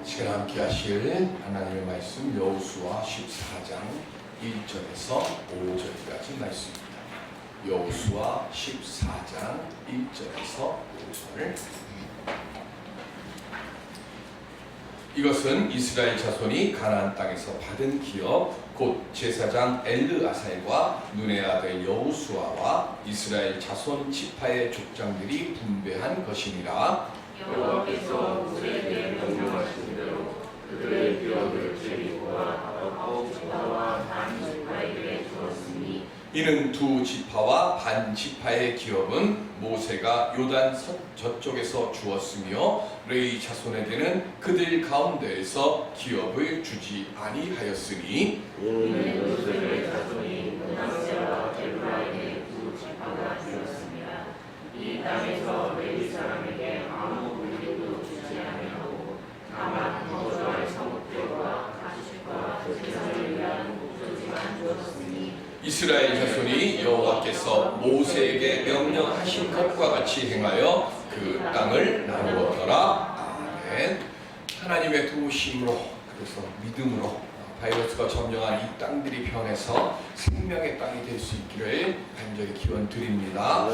시간 함께 하실 하나님의 말씀 여호수아 14장 1절에서 5절까지 말씀입니다. 여호수아 14장 1절에서 5절. 이것은 이스라엘 자손이 가나안 땅에서 받은 기업 곧 제사장 엘르아살과 눈의 아들 여호수아와 이스라엘 자손 지파의 족장들이 분배한 것이니라. 여호와께서 모세에게 명령하신 대로 그들의 기업을 제리고와 아홉 지파와 반 지파에게 주었으니 이는 두 지파와 반 지파의 기업은 모세가 요단 저쪽에서 주었으며 레위 자손에게는 그들 가운데에서 기업을 주지 아니하였으니 이는 모세의 자손이 므낫세와 데브라에게 두 지파가 주었습니다. 이 땅에서 레위 사람에게 아무 물림도 주지 아니하고 다만 거주할 성읍들과 가축과 제사를 위한 목조지만 주었으니 이스라엘 자손이 여호와께서 모세에게 명령하신 것과 같이 행하여 그 땅을 나누었더라. 아멘. 하나님의 도우심으로, 그래서 믿음으로 바이러스가 점령한 이 땅들이 변해서 생명의 땅이 될 수 있기를 간절히 기원 드립니다.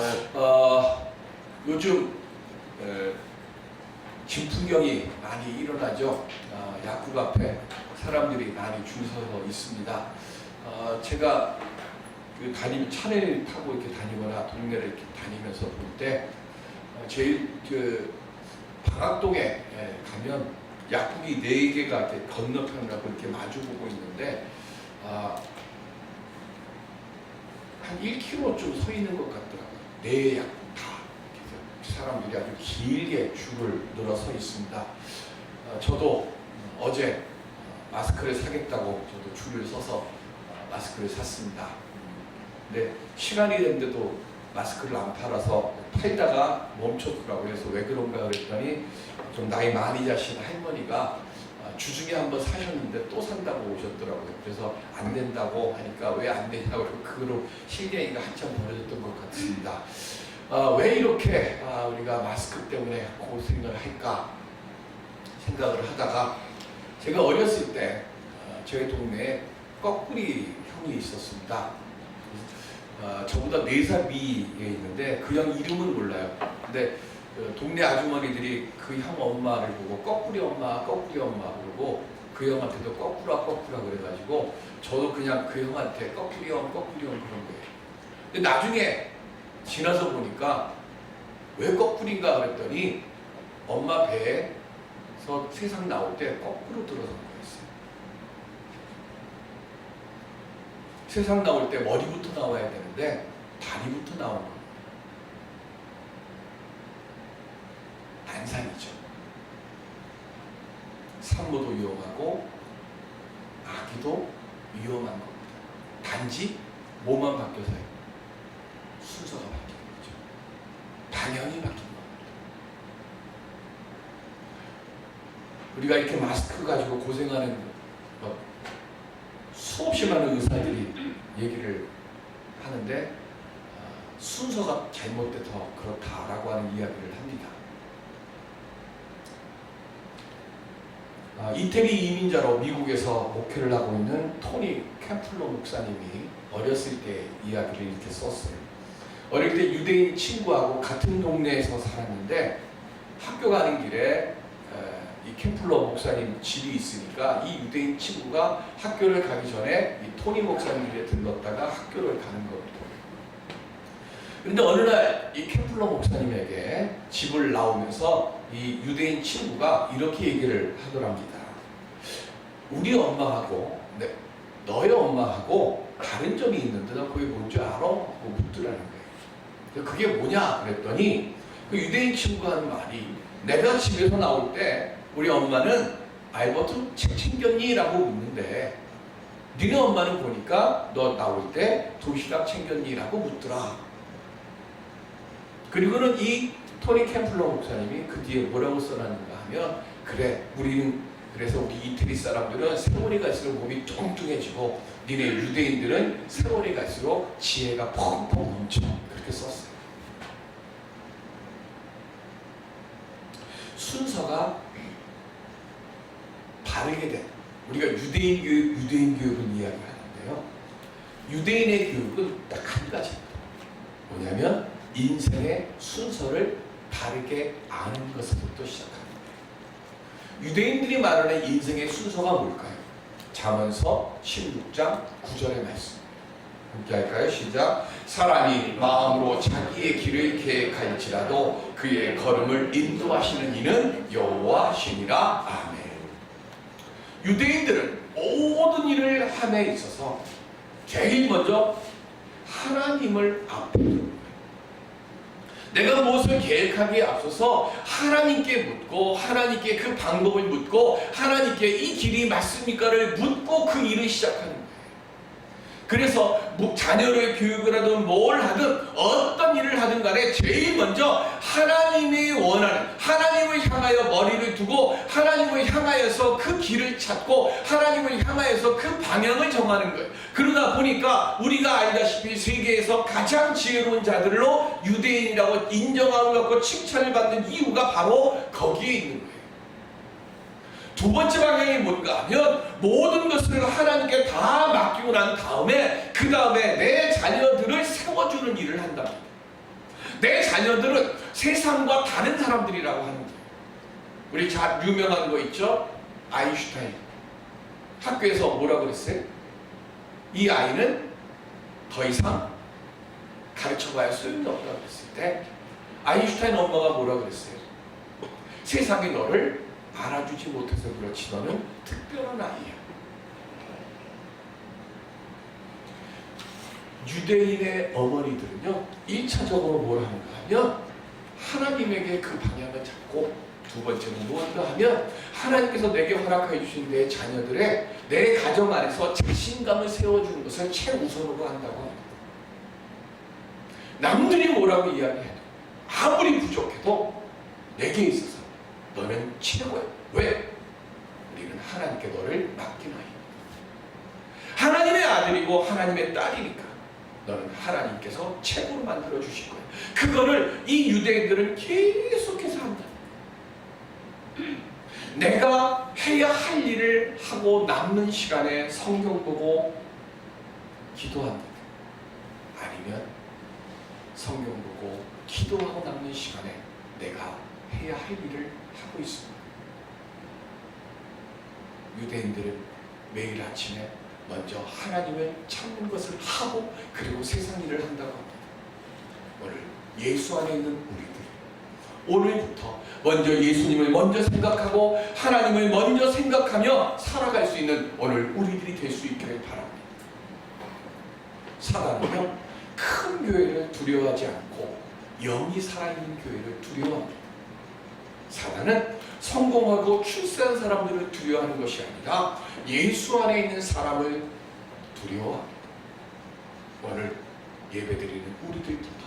요즘 진풍경이 많이 일어나죠. 약국 앞에 사람들이 많이 줄 서서 있습니다. 제가 차를 타고 이렇게 다니거나 동네를 이렇게 다니면서 볼 때 제일 방학동에 가면 약국이 4개가 이렇게 건너편이라고 이렇게 마주보고 있는데 한 1km쯤 서 있는 것 같더라고요. 4 약국 다 사람들이 아주 길게 줄을 늘어서 있습니다. 저도 어제 마스크를 사겠다고 저도 줄을 서서 마스크를 샀습니다. 근데 시간이 됐는데도 마스크를 안 팔아서 팔다가 멈췄더라고요. 그래서 왜 그런가 그랬더니 좀 나이 많이 자신 할머니가 주중에 한번 사셨는데 또 산다고 오셨더라고요. 그래서 안 된다고 하니까 왜 안 되냐고 그거로 실갱이가 한참 벌어졌던 것 같습니다. 왜 이렇게 우리가 마스크 때문에 고생을 할까 생각을 하다가 제가 어렸을 때 저희 동네에 거꾸리 형이 있었습니다. 저보다 4살 위에 있는데 그 형 이름은 몰라요. 근데 동네 아주머니들이 그 형 엄마를 보고 거꾸리 엄마 그러고 그 형한테도 거꾸라 그래가지고 저도 그냥 그 형한테 거꾸리 형 그런 거예요. 근데 나중에 지나서 보니까 왜 거꾸리인가 그랬더니 엄마 배에서 세상 나올 때 거꾸로 들어선 거였어요. 세상 나올 때 머리부터 나와야 되는데 다리부터 나오는 거예요. 단상이죠. 산모도 위험하고 아기도 위험한 겁니다. 단지 뭐만 바뀌어서요? 순서가 바뀌는 거죠. 방향이 바뀐 겁니다. 우리가 이렇게 마스크 가지고 고생하는 것 수없이 많은 의사들이 얘기를 하는데 순서가 잘못돼서 그렇다라고 하는 이야기를 합니다. 이태리 이민자로 미국에서 목회를 하고 있는 토니 캠플러 목사님이 어렸을 때 이야기를 이렇게 썼어요. 어릴 때 유대인 친구하고 같은 동네에서 살았는데 학교 가는 길에 이 캠플러 목사님 집이 있으니까 이 유대인 친구가 학교를 가기 전에 이 토니 목사님 집에 들렀다가 학교를 가는 겁니다. 그런데 어느 날 이 캠플러 목사님에게 집을 나오면서 이 유대인 친구가 이렇게 얘기를 하더랍니다. 우리 엄마하고 너의 엄마하고 다른 점이 있는데 너 그게 뭔지 알아? 하고 묻더라는 거예요. 그게 뭐냐 그랬더니 그 유대인 친구가 하는 말이 내가 집에서 나올 때 우리 엄마는 알버트 책 챙겼니? 라고 묻는데 니네 엄마는 보니까 너 나올 때 도시락 챙겼니? 라고 묻더라. 그리고는 이 토니 캠플러 목사님이 그 뒤에 뭐라고 써놨는가 하면 그래서 우리 이태리 사람들은 세월이 갈수록 몸이 뚱뚱해지고 니네 유대인들은 세월이 갈수록 지혜가 펑펑 넘쳐. 그렇게 썼어요. 순서가 다르게 된, 우리가 유대인 교육을 이야기하는데요. 유대인의 교육은 딱 한 가지입니다. 뭐냐면 인생의 순서를 바르게 아는 것부터 시작합니다. 유대인들이 말하는 인생의 순서가 뭘까요? 잠언서 16장 9절의 말씀. 함께 할까요? 시작. 사람이 마음으로 자기의 길을 계획할지라도 그의 걸음을 인도하시는 이는 여호와시니라. 아멘. 유대인들은 모든 일을 함에 있어서 제일 먼저 하나님을 앞에 두는 거예요. 내가 무엇을 계획하기에 앞서서 하나님께 묻고, 하나님께 그 방법을 묻고, 하나님께 이 길이 맞습니까를 묻고 그 일을 시작하는 거예요. 그래서 자녀를 교육을 하든 뭘 하든 어떤 일을 하든 간에 제일 먼저 하나님이 원하는, 하나님을 향하여 머리를 두고 하나님을 향하여서 그 길을 찾고 하나님을 향하여서 그 방향을 정하는 거예요. 그러다 보니까 우리가 알다시피 세계에서 가장 지혜로운 자들로 유대인이라고 인정함을 받고 칭찬을 받는 이유가 바로 거기에 있는 거예요. 두 번째 방향이 뭔가 하면 모든 것을 하나님께 다 맡기고 난 다음에 그 다음에 내 자녀들을 세워주는 일을 한답니다. 내 자녀들은 세상과 다른 사람들이라고 하는 거예요. 우리 잘 유명한 거 있죠? 아인슈타인. 학교에서 뭐라고 그랬어요? 이 아이는 더 이상 가르쳐봐야 소용이 없다고 그랬을 때 아인슈타인 엄마가 뭐라고 그랬어요? 세상이 너를 알아주지 못해서 그렇지 너는 특별한 아이야. 유대인의 어머니들은요 1차적으로 뭘 하는가 하면 하나님에게 그 방향을 잡고, 두 번째는 무엇인가 하면 하나님께서 내게 허락해 주신 내 자녀들의, 내 가정 안에서 자신감을 세워주는 것을 최우선으로 한다고 합니다. 남들이 뭐라고 이야기해도 아무리 부족해도 내게 있어서 너는 최고야. 왜? 우리는 하나님께 너를 맡긴 아이입니다. 하나님의 아들이고 하나님의 딸이니까 너는 하나님께서 최고로 만들어 주실 거야. 그거를 이 유대인들은 계속해서 한다. 내가 해야 할 일을 하고 남는 시간에 성경 보고 기도한다. 아니면 성경 보고 기도하고 남는 시간에 내가 해야 할 일을 하고 있습니다. 유대인들은 매일 아침에 먼저 하나님을 찾는 것을 하고 그리고 세상 일을 한다고 합니다. 오늘 예수 안에 있는 우리들, 오늘부터 먼저 예수님을 먼저 생각하고 하나님을 먼저 생각하며 살아갈 수 있는 오늘 우리들이 될 수 있기를 바랍니다. 사단은요 큰 교회를 두려워하지 않고 영이 살아있는 교회를 두려워합니다. 사단은 성공하고 출세한 사람들을 두려워하는 것이 아니라 예수 안에 있는 사람을 두려워합니다. 오늘 예배드리는 우리들부터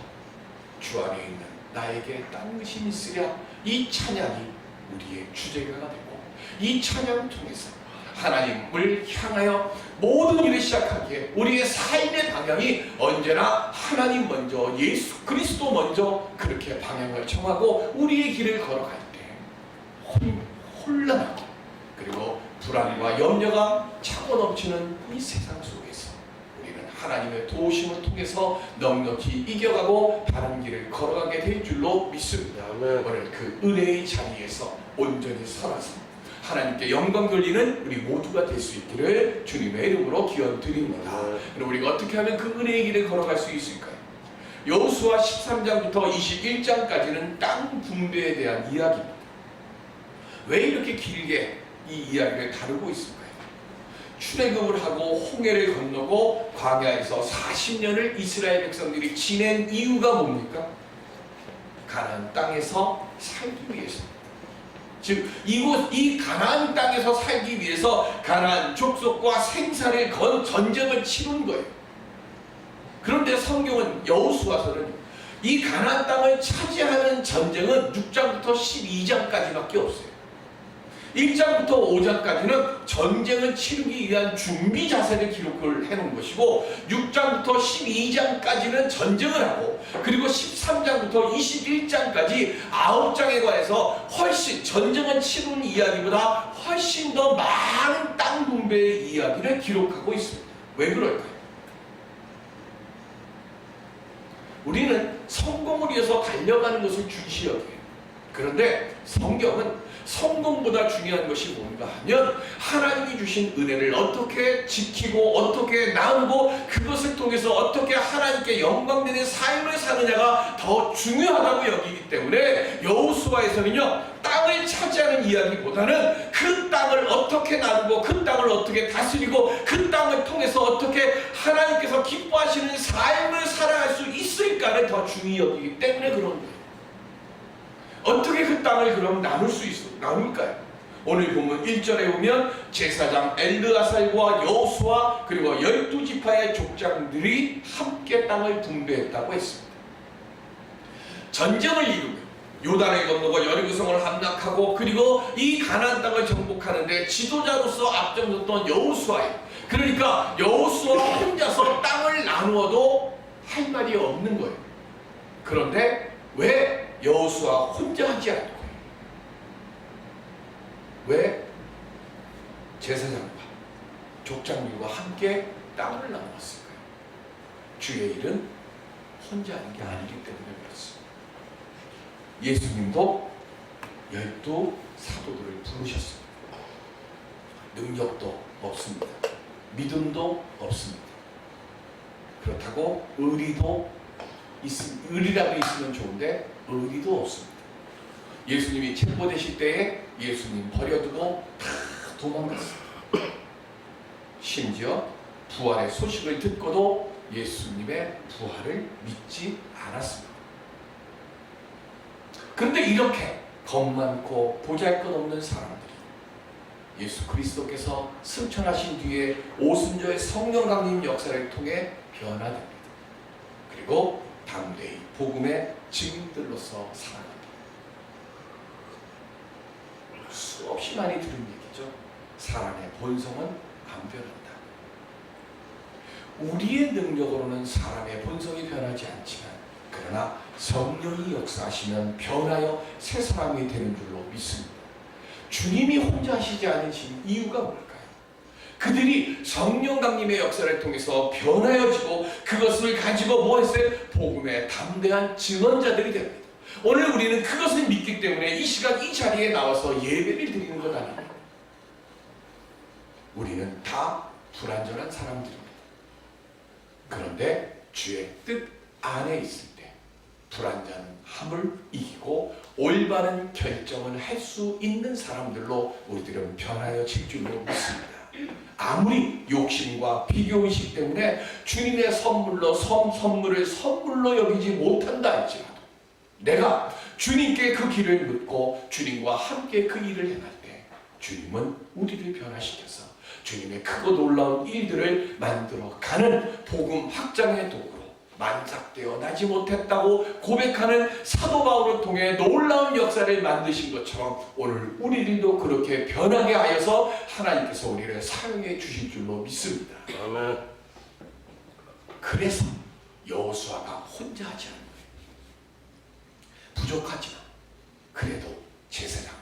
주 안에 있는 나에게 딴 것이 있으랴, 이 찬양이 우리의 주제가 되고 이 찬양을 통해서 하나님을 향하여 모든 일을 시작하기에 우리의 삶의 방향이 언제나 하나님 먼저, 예수 그리스도 먼저 그렇게 방향을 정하고 우리의 길을 걸어갈 때 혼란하고 그리고 불안과 염려가 차고 넘치는 이 세상 속에서 우리는 하나님의 도우심을 통해서 넉넉히 이겨가고 바른 길을 걸어가게 될 줄로 믿습니다. 오늘 그 은혜의 자리에서 온전히 살아서 하나님께 영광 돌리는 우리 모두가 될 수 있기를 주님의 이름으로 기원 드립니다. 그럼 우리가 어떻게 하면 그 은혜의 길을 걸어갈 수 있을까요? 여호수아 13장부터 21장까지는 땅 분배에 대한 이야기입니다. 왜 이렇게 길게 이 이야기를 다루고 있을까요? 출애굽을 하고 홍해를 건너고 광야에서 40년을 이스라엘 백성들이 지낸 이유가 뭡니까? 가나안 땅에서 살기 위해서. 즉 이 가나안 땅에서 살기 위해서 가나안 족속과 생사를 건 전쟁을 치른 거예요. 그런데 성경은 여호수아서는 이 가나안 땅을 차지하는 전쟁은 6장부터 12장까지밖에 없어요. 1장부터 5장까지는 전쟁을 치르기 위한 준비 자세를 기록을 해놓은 것이고 6장부터 12장까지는 전쟁을 하고 그리고 13장부터 21장까지 9장에 관해서 훨씬 전쟁을 치르는 이야기보다 훨씬 더 많은 땅 분배의 이야기를 기록하고 있습니다. 왜 그럴까요? 우리는 성공을 위해서 달려가는 것을 중시 여겨요. 그런데 성경은 성공보다 중요한 것이 뭔가 하면 하나님이 주신 은혜를 어떻게 지키고 어떻게 나누고 그것을 통해서 어떻게 하나님께 영광되는 삶을 사느냐가 더 중요하다고 여기기 때문에 여호수아에서는요 땅을 차지하는 이야기보다는 그 땅을 어떻게 나누고 그 땅을 어떻게 다스리고 그 땅을 통해서 어떻게 하나님께서 기뻐하시는 삶을 살아갈 수 있을까를 더 중히 여기기 때문에 그런 거예요. 어떻게 그 땅을 그럼 나눌까요? 오늘 보면 1절에 보면 제사장 엘르아살과 여호수아 그리고 12지파의 족장들이 함께 땅을 분배했다고 했습니다. 전쟁을 이루고 요단을 건너고 여리고성을 함락하고 그리고 이 가나안 땅을 정복하는데 지도자로서 앞장섰던 여호수아예요. 그러니까 여호수아 혼자서 땅을 나누어도 할 말이 없는 거예요. 그런데 왜 여호수아 혼자 하지 않고 왜 제사장과 족장들과 함께 땅을 나누었을까요? 주의 일은 혼자 하는 게 아니기 때문에 그렇습니다. 예수님도 12 사도들을 부르셨습니다. 능력도 없습니다. 믿음도 없습니다. 그렇다고 의리라도 있으면 좋은데 의리도 없습니다. 예수님이 체포되실 때에 예수님 버려두고 다 도망갔습니다. 심지어 부활의 소식을 듣고도 예수님의 부활을 믿지 않았습니다. 그런데 이렇게 겁 많고 보잘것없는 사람들이 예수 그리스도께서 승천하신 뒤에 오순절의 성령 강림 역사를 통해 변화됩니다. 그리고 담대히 복음의 증인들로서 살아갑니다. 수없이 많이 들은 얘기죠. 사람의 본성은 안 변한다. 우리의 능력으로는 사람의 본성이 변하지 않지만 그러나 성령이 역사하시면 변하여 새 사람이 되는 줄로 믿습니다. 주님이 혼자 하시지 않으신 이유가 뭘까요? 그들이 성령 강림의 역사를 통해서 변하여지고 그것을 가지고 뭐 했어요? 복음의 담대한 증언자들이 됩니다. 오늘 우리는 그것을 믿기 때문에 이 시간 이 자리에 나와서 예배를 드리는 것 아닙니다. 우리는 다 불완전한 사람들입니다. 그런데 주의 뜻 안에 있을 때 불완전함을 이기고 올바른 결정을 할 수 있는 사람들로 우리들은 변하여질 줄로 믿습니다. 아무리 욕심과 비교의식 때문에 주님의 선물을 선물로 여기지 못한다 할지라도 내가 주님께 그 길을 묻고 주님과 함께 그 일을 행할 때 주님은 우리를 변화시켜서 주님의 크고 놀라운 일들을 만들어가는 복음 확장의 도구로 만삭되어 나지 못했다고 고백하는 사도 바울을 통해 놀라운 역사를 만드신 것처럼 오늘 우리들도 그렇게 변하게 하여서 하나님께서 우리를 사용해 주실 줄로 믿습니다. 아멘. 그래서 여호수아가 혼자 하지 않는 거예요. 부족하지만 그래도 제사장을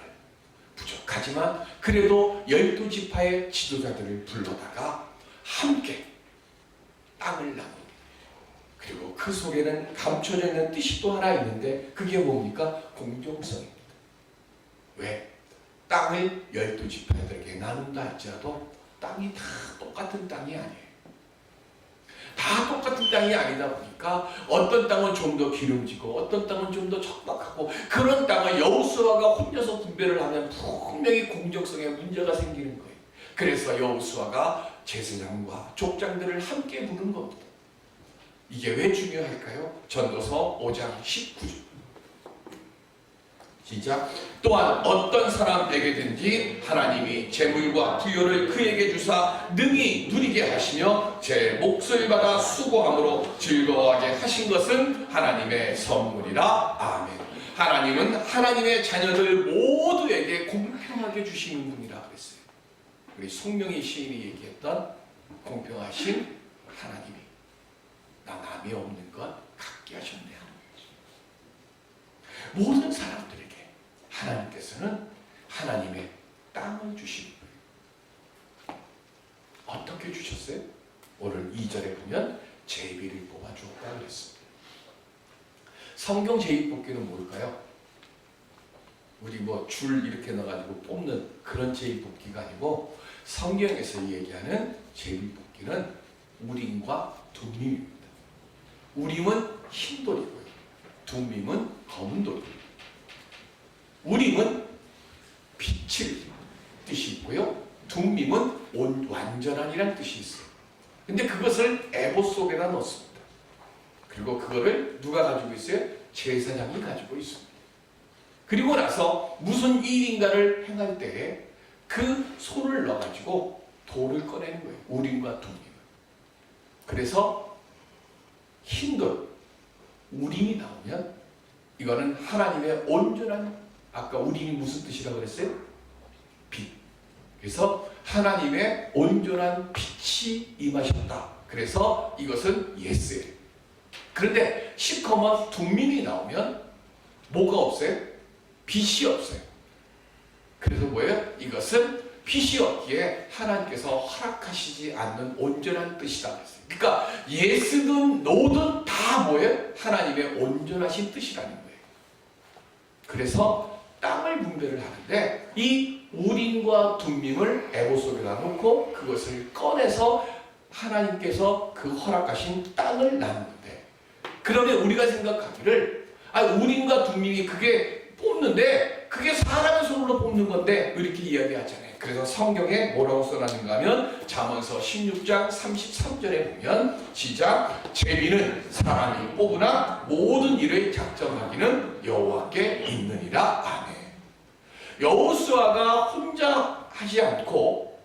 부족하지만 그래도 12지파의 지도자들을 불러다가 함께 땅을 나누고 그리고 그 속에는 감춰져 있는 뜻이 또 하나 있는데 그게 뭡니까? 공정성입니다. 왜? 땅을 12지파들에게 나눈다 할지라도 땅이 다 똑같은 땅이 아니에요. 다 똑같은 땅이 아니다 보니까 어떤 땅은 좀 더 기름지고 어떤 땅은 좀 더 척박하고 그런 땅을 여호수아가 혼자서 분배를 하면 분명히 공정성에 문제가 생기는 거예요. 그래서 여호수아가 제사장과 족장들을 함께 부른 겁니다. 이게 왜 중요할까요? 전도서 5장 19절 시작. 또한 어떤 사람에게든지 하나님이 재물과 부요를 그에게 주사 능히 누리게 하시며 제 몫을 받아 수고함으로 즐거워하게 하신 것은 하나님의 선물이라. 아멘. 하나님 하나님은 하나님의 자녀들 모두에게 공평하게 주시는 분이라 그랬어요. 우리 송명희 시인이 얘기했던 공평하신 하나님이 나 남이 없는 것 갖게 하셨네 하는 거죠. 모든 사람들에게 하나님께서는 하나님의 땅을 주시는 거예요. 어떻게 주셨어요? 오늘 2절에 보면 제비를 뽑아 주었다 그랬습니다. 성경 제비뽑기는 뭘까요? 우리 뭐 줄 이렇게 넣어가지고 뽑는 그런 제비뽑기가 아니고 성경에서 얘기하는 제비뽑기는 우림과 둠밈입니다. 우림은 흰 돌이고요. 둠밈은 검은 돌입니다. 우림은 빛을 뜻이 있고요. 둠밈은 완전한이라는 뜻이 있어요. 근데 그것을 에봇 속에다 넣습니다. 그리고 그거를 누가 가지고 있어요? 제사장이 가지고 있습니다. 그리고 나서 무슨 일인가를 행할 때에 그 손을 넣어가지고 돌을 꺼내는 거예요. 우림과 둠밈. 그래서 흰돌, 우림이 나오면 이거는 하나님의 온전한, 아까 우림이 무슨 뜻이라고 그랬어요? 빛. 그래서 하나님의 온전한 빛이 임하셨다. 그래서 이것은 예스예요. 그런데 시커먼 둠밈이 나오면 뭐가 없어요? 빛이 없어요. 그래서 뭐예요? 이것은 빛이 없기에 하나님께서 허락하시지 않는 온전한 뜻이다 그랬어요. 그러니까 예스든 노든 다 뭐예요? 하나님의 온전하신 뜻이라는 거예요. 그래서 땅을 분배를 하는데 이 우림과 둠밈을 에봇 속에다 놓고 그것을 꺼내서 하나님께서 그 허락하신 땅을 나누는데, 그러면 우리가 생각하기를 우림과 둠밈이 그게 뽑는데 그게 사람의 손으로 뽑는 건데 이렇게 이야기하잖아요. 그래서 성경에 뭐라고 써놨는가 하면 잠언서 16장 33절에 보면 시작, 제비는 사람이 뽑으나 모든 일을 작정하기는 여호와께 있느니라. 아멘. 여호수아가 혼자 하지 않고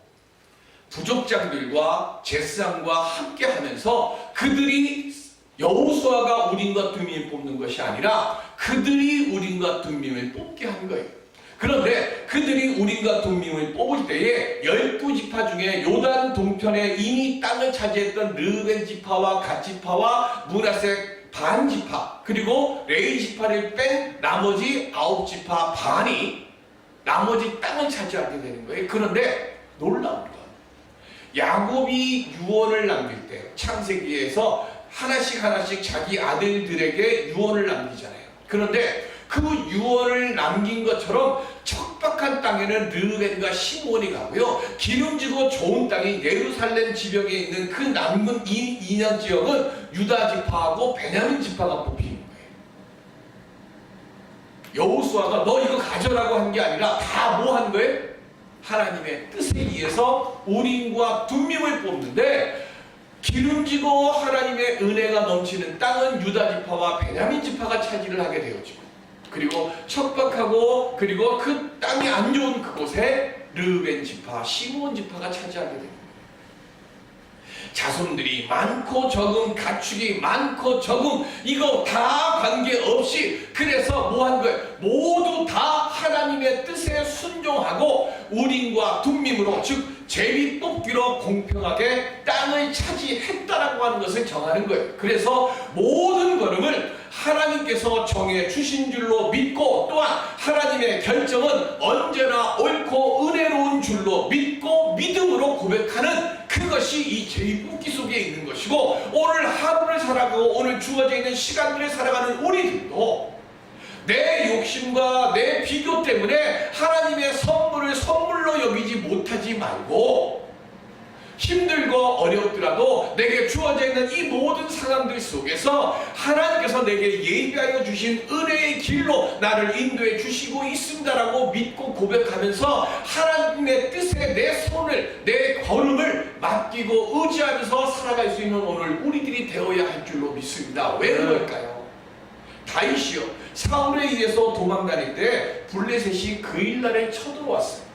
부족장들과 제사장과 함께 하면서 그들이 여호수아가 우림과 둠밈을 뽑는 것이 아니라 그들이 우림과 둠밈을 뽑게 한 거예요. 그런데 그들이 우림과 둠밈을 뽑을 때에 12지파 중에 요단 동편에 이미 땅을 차지했던 르벤 지파와 갓 지파와 므낫세 반 지파, 그리고 레위 지파를 뺀 나머지 9지파 반이 나머지 땅을 차지하게 되는 거예요. 그런데 놀라운 건 야곱이 유언을 남길 때 창세기에서 하나씩 자기 아들들에게 유언을 남기잖아요. 그런데 그 유언을 남긴 것처럼 척박한 땅에는 르벤과 시므온이 가고요, 기름지고 좋은 땅이 예루살렘 지역에 있는 그 남은 이년 지역은 유다 지파하고 베냐민 지파가 뽑히는 거예요. 여호수아가 너 이거 가져라고 한 게 아니라 다 뭐 한 거예요? 하나님의 뜻에 의해서 우림과 둠밈을 뽑는데, 기름지고 하나님의 은혜가 넘치는 땅은 유다 지파와 베냐민 지파가 차지를 하게 되어지고, 그리고 척박하고 그리고 그 땅이 안 좋은 그곳에 르벤 지파, 시므온 지파가 차지하게 됩니다. 자손들이 많고 적음, 가축이 많고 적음, 이거 다 관계없이 그래서 뭐 한 거예요? 모두 다 하나님의 뜻에 순종하고 우림과 둠밈으로, 즉 제비 뽑기로 공평하게 땅을 차지했다라고 하는 것을 정하는 거예요. 그래서 모든 걸음을 하나님께서 정해 주신 줄로 믿고, 또한 하나님의 결정은 언제나 옳고 은혜로운 줄로 믿고 믿음으로 고백하는 그것이 이 제비 뽑기 속에 있는 것이고, 오늘 하루를 살아가고 오늘 주어져 있는 시간들을 살아가는 우리들도 내 욕심과 내 비교 때문에 하나님의 선물을 선물로 여기지 못하지 말고, 힘들고 어렵더라도 내게 주어져 있는 이 모든 상황들 속에서 하나님께서 내게 예비하여 주신 은혜의 길로 나를 인도해 주시고 있습니다라고 믿고 고백하면서 하나님의 뜻에 내 손을, 내 걸음을 맡기고 의지하면서 살아갈 수 있는 오늘 우리들이 되어야 할 줄로 믿습니다. 왜 그럴까요? 다윗이요, 사울에 의해서 도망다닐 때 블레셋이 그 일날에 쳐들어왔어요.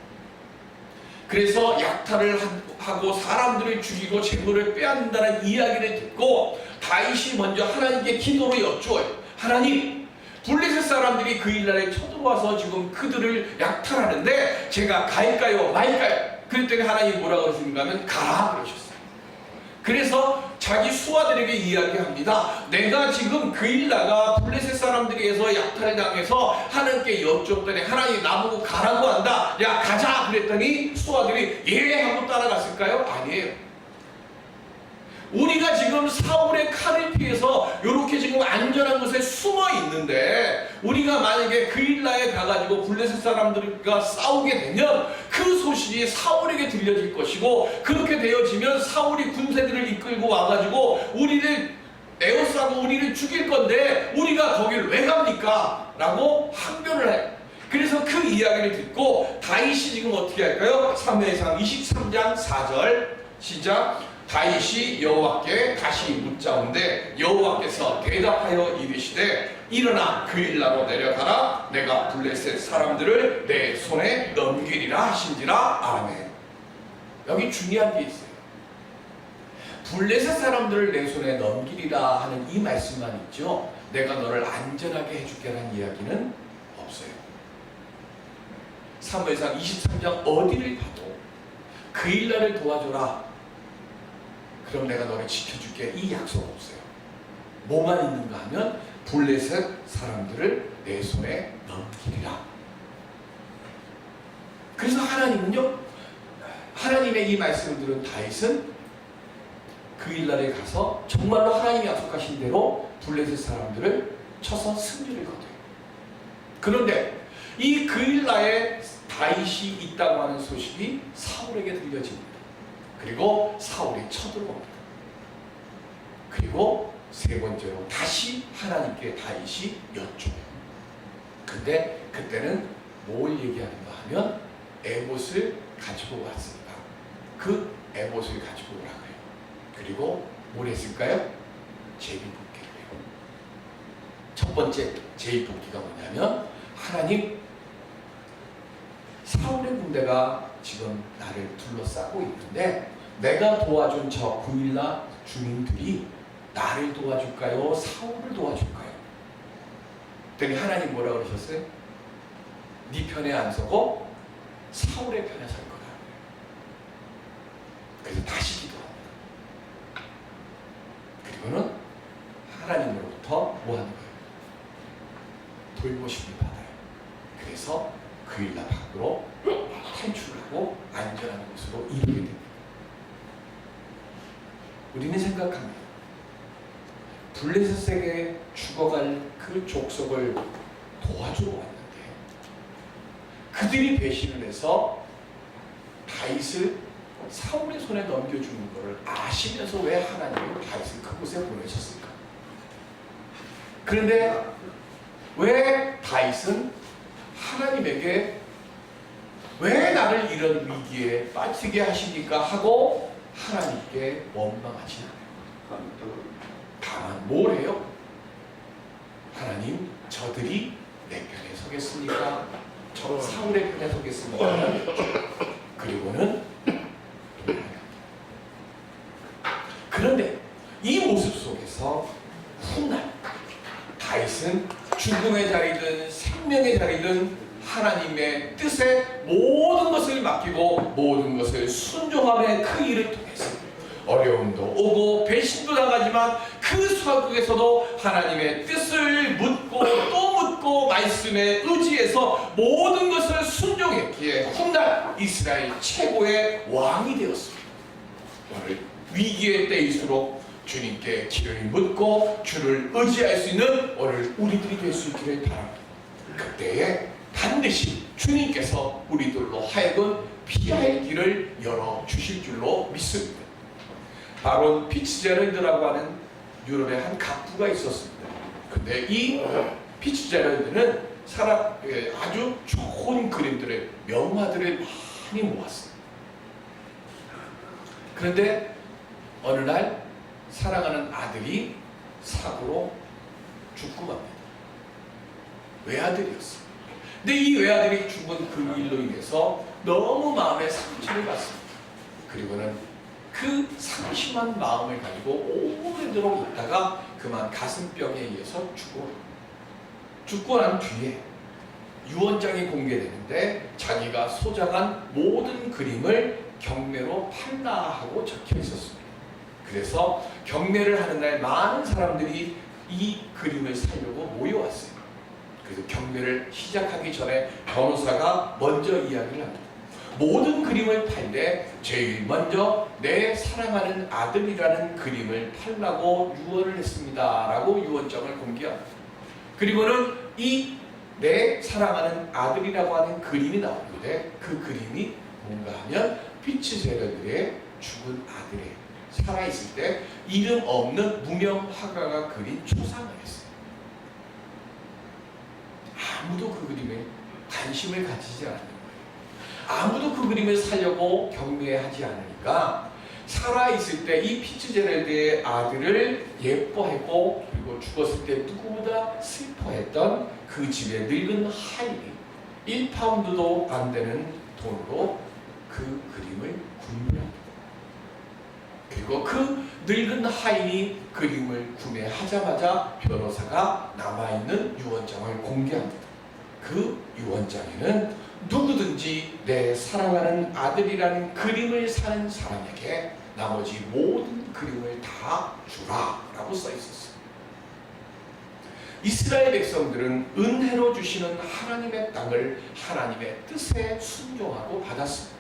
그래서 약탈을 하고 사람들을 죽이고 재물을 빼앗는다는 이야기를 듣고 다윗이 먼저 하나님께 기도로 여쭈어요. 하나님, 블레셋 사람들이 그 일날에 쳐들어와서 지금 그들을 약탈하는데 제가 갈까요 말까요? 그랬더니 하나님이 뭐라고 그러시는가 하면 가라 그러셨어요. 그래서 자기 수하들에게 이야기합니다. 내가 지금 그 일 나가 블레셋 사람들에게서 약탈당해서 하나님께 여쭙더니 하나님이 나보고 가라고 한다. 야 가자 그랬더니 수하들이 예 하고 따라갔을까요? 아니에요. 우리가 지금 사울의 칼을 피해서 이렇게 지금 안전한 곳에 숨어 있는데 우리가 만약에 그 일라에 가가지고 블레셋 사람들과 싸우게 되면 그 소식이 사울에게 들려질 것이고 그렇게 되어지면 사울이 군대들을 이끌고 와가지고 우리를 에워싸고 우리를 죽일 건데 우리가 거길 왜 갑니까? 라고 항변을 해요. 그래서 그 이야기를 듣고 다윗이 지금 어떻게 할까요? 사무엘상 23장 4절 시작. 다윗이 여호와께 다시 묻자온데 여호와께서 대답하여 이르시되 일어나 그 일나로 내려가라 내가 블레셋 사람들을 내 손에 넘기리라 하신지라. 아멘. 여기 중요한 게 있어요. 블레셋 사람들을 내 손에 넘기리라 하는 이 말씀만 있죠. 내가 너를 안전하게 해줄게라는 이야기는 없어요. 사무엘상 23장 어디를 가도 그 일날을 도와줘라 그럼 내가 너를 지켜줄게 이 약속 없어요. 뭐만 있는가 하면 블레셋 사람들을 내 손에 넘기리라. 그래서 하나님은요 하나님의 이 말씀을 들은 다윗은 그 일날에 가서 정말로 하나님이 약속하신 대로 블레셋 사람들을 쳐서 승리를 거둬요. 그런데 이 그 일날에 다윗이 있다고 하는 소식이 사울에게 들려집니다. 그리고 사울이 쳐들어옵니다. 그리고 세 번째로 다시 하나님께 다윗이 여쭤요. 근데 그때는 뭘 얘기하는가 하면 에봇을 가지고 왔으니까 그 에봇을 가지고 오라 그래요. 그리고 뭘 했을까요? 제비뽑기를 해요. 첫 번째 제비뽑기가 뭐냐면 하나님 사울의 군대가 지금 나를 둘러싸고 있는데 내가 도와준 저 구일라 주민들이 나를 도와줄까요? 사울을 도와줄까요? 그랬더니 하나님 뭐라 그러셨어요? 네 편에 안 서고 사울의 편에 설 거다. 그래서 다시 기도합니다. 그리고는 하나님으로부터 뭐 하는 거예요? 돌보심을 받아요. 그래서 구일라 밖으로 탈출하고 안전한 곳으로 이르게 됩니다. 우리는 생각합니다. 블레셋에게 죽어갈 그 족속을 도와주러 왔는데 그들이 배신을 해서 다윗을 사울의 손에 넘겨주는 것을 아시면서 왜 하나님이 다윗을 그곳에 보내셨을까? 그런데 왜 다윗은 하나님에게 왜 나를 이런 위기에 빠지게 하십니까? 하고 하나님께 원망하지 않아요. 다만 뭘 해요? 하나님 저들이 내 편에 서겠습니까? 저 사울의 편에 서겠습니까? 그리고는 그런데 이 모습 속에서 훗날 다윗은 죽음의 자리든 생명의 자리든 하나님의 뜻에 모든 것을 맡기고 모든 것을 순종함의 그 일을 통해서 어려움도 오고 배신도 당하지만 그 수학국에서도 하나님의 뜻을 묻고 또 묻고 말씀에 의지해서 모든 것을 순종했기에 훗날 이스라엘 최고의 왕이 되었습니다. 오늘 위기의 때일수록 주님께 길을 묻고 주를 의지할 수 있는 오늘 우리들이 될 수 있기를 바랍니다. 그때에 반드시 주님께서 우리들로 하여금 피할 길을 열어주실 줄로 믿습니다. 바론 피츠제럴드라고 하는 유럽의 한 갑부가 있었습니다. 근데 이 피츠제럴드는 아주 좋은 그림들을, 명화들을 많이 모았어요. 그런데 어느 날 사랑하는 아들이 사고로 죽고 맙니다. 외아들이었어요. 근데 이 외아들이 죽은 그 일로 인해서 너무 마음에 상처를 받습니다. 그리고는 그 상심한 마음을 가지고 오래도록 있다가 그만 가슴병에 의해서 죽어. 죽고 난 뒤에 유언장이 공개되는데 자기가 소장한 모든 그림을 경매로 팔라 하고 적혀 있었습니다. 그래서 경매를 하는 날 많은 사람들이 이 그림을 사려고 모여왔어요. 그래서 경매를 시작하기 전에 변호사가 먼저 이야기를 합니다. 모든 그림을 팔 때 제일 먼저 내 사랑하는 아들이라는 그림을 팔라고 유언을 했습니다 라고 유언장을 공개합니다. 그리고는 이 내 사랑하는 아들이라고 하는 그림이 나오는데 그 그림이 뭔가 하면 피츠제러들의 죽은 아들의 살아있을 때 이름 없는 무명 화가가 그린 초상화였어요. 아무도 그 그림에 관심을 가지지 않는 거예요. 아무도 그 그림을 사려고 경매하지 않으니까 살아있을 때 이 피츠제럴드의 아들을 예뻐했고 그리고 죽었을 때 누구보다 슬퍼했던 그 집의 늙은 하인이 1파운드도 안 되는 돈으로 그 그림을 구매합니다. 그리고 그 늙은 하인이 그림을 구매하자마자 변호사가 남아있는 유언장을 공개합니다. 그 유언장에는 누구든지 내 사랑하는 아들이라는 그림을 사는 사람에게 나머지 모든 그림을 다 주라 라고 써 있었어요. 이스라엘 백성들은 은혜로 주시는 하나님의 땅을 하나님의 뜻에 순종하고 받았습니다.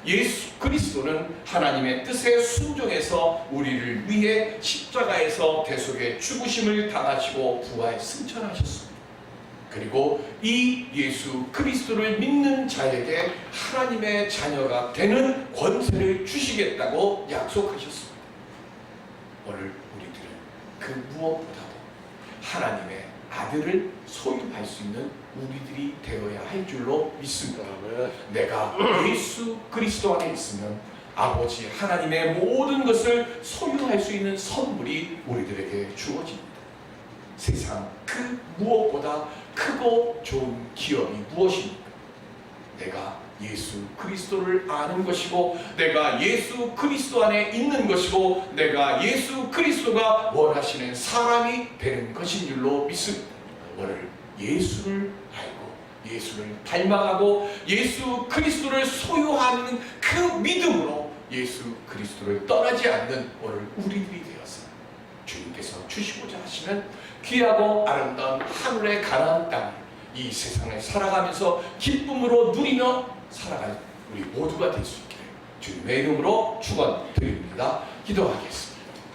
예수 그리스도는 하나님의 뜻에 순종해서 우리를 위해 십자가에서 대속의 죽으심을 당하시고 부활 승천하셨습니다. 그리고 이 예수 그리스도를 믿는 자에게 하나님의 자녀가 되는 권세를 주시겠다고 약속하셨습니다. 오늘 우리들은 그 무엇보다도 하나님의 아들을 소유할 수 있는 우리들이 되어야 할 줄로 믿습니다. 내가 예수 그리스도 안에 있으면 아버지 하나님의 모든 것을 소유할 수 있는 선물이 우리들에게 주어집니다. 세상 그 무엇보다 크고 좋은 기업이 무엇입니까? 내가 예수 그리스도를 아는 것이고 내가 예수 그리스도 안에 있는 것이고 내가 예수 그리스도가 원하시는 사람이 되는 것인 줄로 믿습니다. 오늘 예수를 알고 예수를 닮아가고 예수 그리스도를 소유하는 그 믿음으로 예수 그리스도를 떠나지 않는 오늘 우리들이 되어서 주님께서 주시고자 하시는 귀하고 아름다운 하늘의 가나안 땅, 이 세상을 살아가면서 기쁨으로 누리며 살아갈 우리 모두가 될 수 있기를 주님의 이름으로 축원드립니다. 기도하겠습니다.